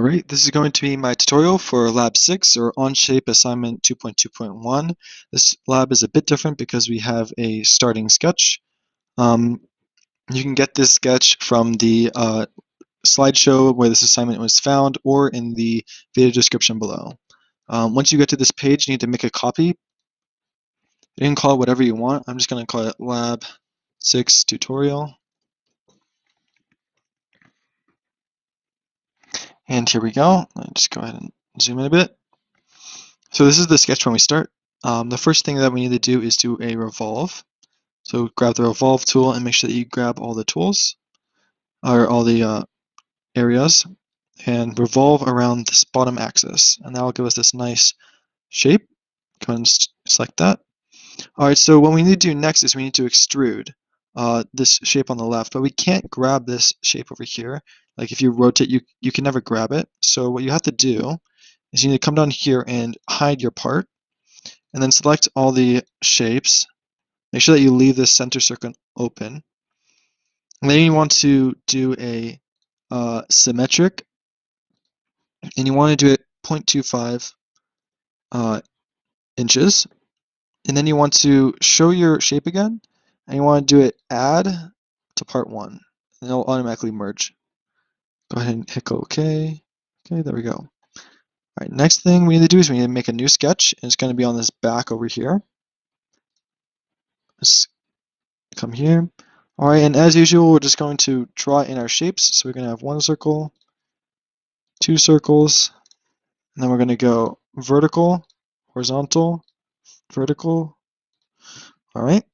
Alright, this is going to be my tutorial for Lab 6 or Onshape Assignment 2.2.1. This lab is a bit different because we have a starting sketch. You can get this sketch from the slideshow where this assignment was found or in the video description below. Once you get to this page, you need to make a copy. You can call it whatever you want. I'm just going to call it Lab 6 Tutorial. And here we go. Let's just go ahead and zoom in a bit. So this is the sketch when we start. The first thing that we need to do is do a revolve. So grab the revolve tool and make sure that you grab all the tools, or all the areas, and revolve around this bottom axis. And that will give us this nice shape. Go ahead and select that. Alright, so what we need to do next is we need to extrude this shape on the left, but we can't grab this shape over here. Like if you rotate, you can never grab it. So what you have to do is you need to come down here and hide your part, and then select all the shapes. Make sure that you leave this center circle open. And then you want to do a symmetric, and you want to do it 0.25 inches. And then you want to show your shape again, and you want to do it add to part 1, and it'll automatically merge. Go ahead and hit OK. Okay, there we go. All right, next thing we need to do is we need to make a new sketch, and it's going to be on this back over here. Let's come here. All right, and as usual, we're just going to draw in our shapes. So we're going to have 1 circle, 2 circles, and then we're going to go vertical, horizontal, vertical. All right,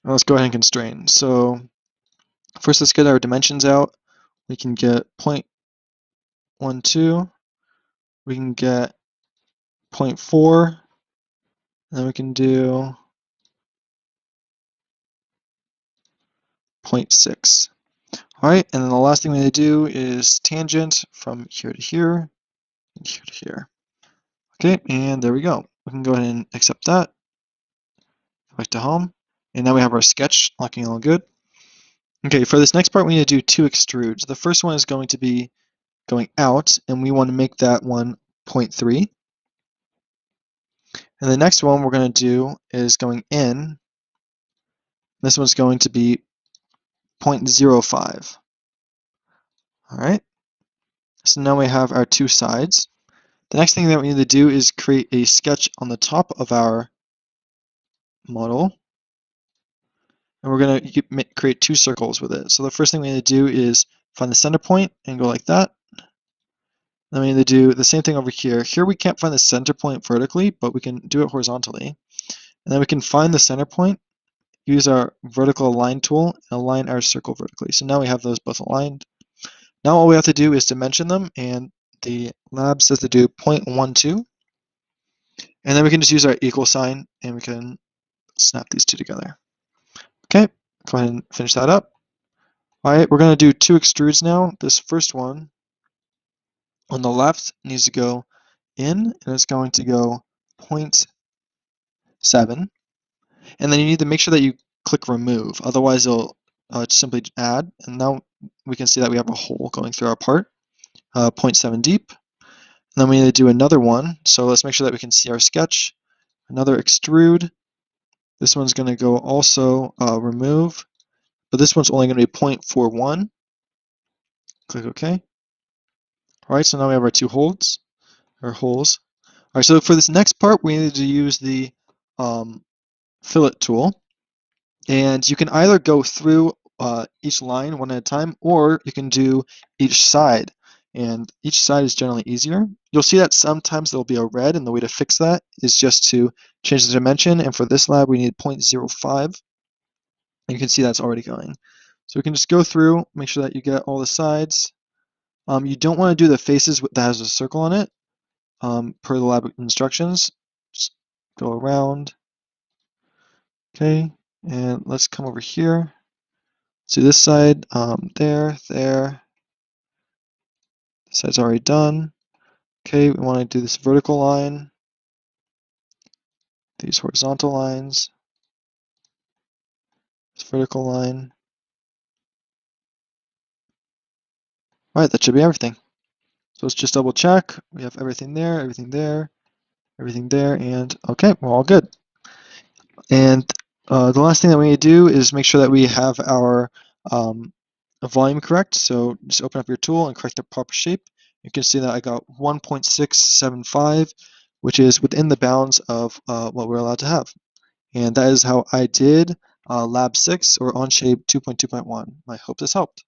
now let's go ahead and constrain. So first, let's get our dimensions out. We can get 0.12, we can get 0.4, and then we can do 0.6. All right, and then the last thing we need to do is tangent from here to here and here to here. Okay, and there we go. We can go ahead and accept that. Back to home, and now we have our sketch looking all good. Okay, for this next part, we need to do 2 extrudes. The first one is going to be going out, and we want to make that one 0.3. And the next one we're going to do is going in. This one's going to be 0.05. All right, so now we have our 2 sides. The next thing that we need to do is create a sketch on the top of our model. And we're going to create 2 circles with it. So the first thing we need to do is find the center point and go like that. Then we need to do the same thing over here. Here we can't find the center point vertically, but we can do it horizontally. And then we can find the center point, use our vertical align tool, and align our circle vertically. So now we have those both aligned. Now all we have to do is dimension them, and the lab says to do 0.12. And then we can just use our equal sign, and we can snap these 2 together. Okay, go ahead and finish that up. All right, we're going to do 2 extrudes now. This first one on the left needs to go in, and it's going to go 0.7. And then you need to make sure that you click remove, otherwise it'll simply add. And now we can see that we have a hole going through our part, 0.7 deep. And then we need to do another one. So let's make sure that we can see our sketch. Another extrude. This one's going to go also remove, but this one's only going to be 0.41. Click OK. All right, so now we have our 2 holes. All right, so for this next part, we need to use the fillet tool, and you can either go through each line one at a time, or you can do each side, and each side is generally easier. You'll see that sometimes there'll be a red, and the way to fix that is just to change the dimension, and for this lab we need 0.05, and you can see that's already going. So we can just go through, make sure that you get all the sides. You don't want to do the faces that has a circle on it, per the lab instructions. Just go around. Okay, and let's come over here. So this side, there. This side's already done. Okay, we want to do this vertical line, these horizontal lines, this vertical line. All right, that should be everything. So let's just double check. We have everything there, everything there, everything there, and okay, we're all good. And the last thing that we need to do is make sure that we have our volume correct. So just open up your tool and correct the proper shape. You can see that I got 1.675, which is within the bounds of what we're allowed to have. And that is how I did Lab 6 or Onshape 2.2.1. I hope this helped.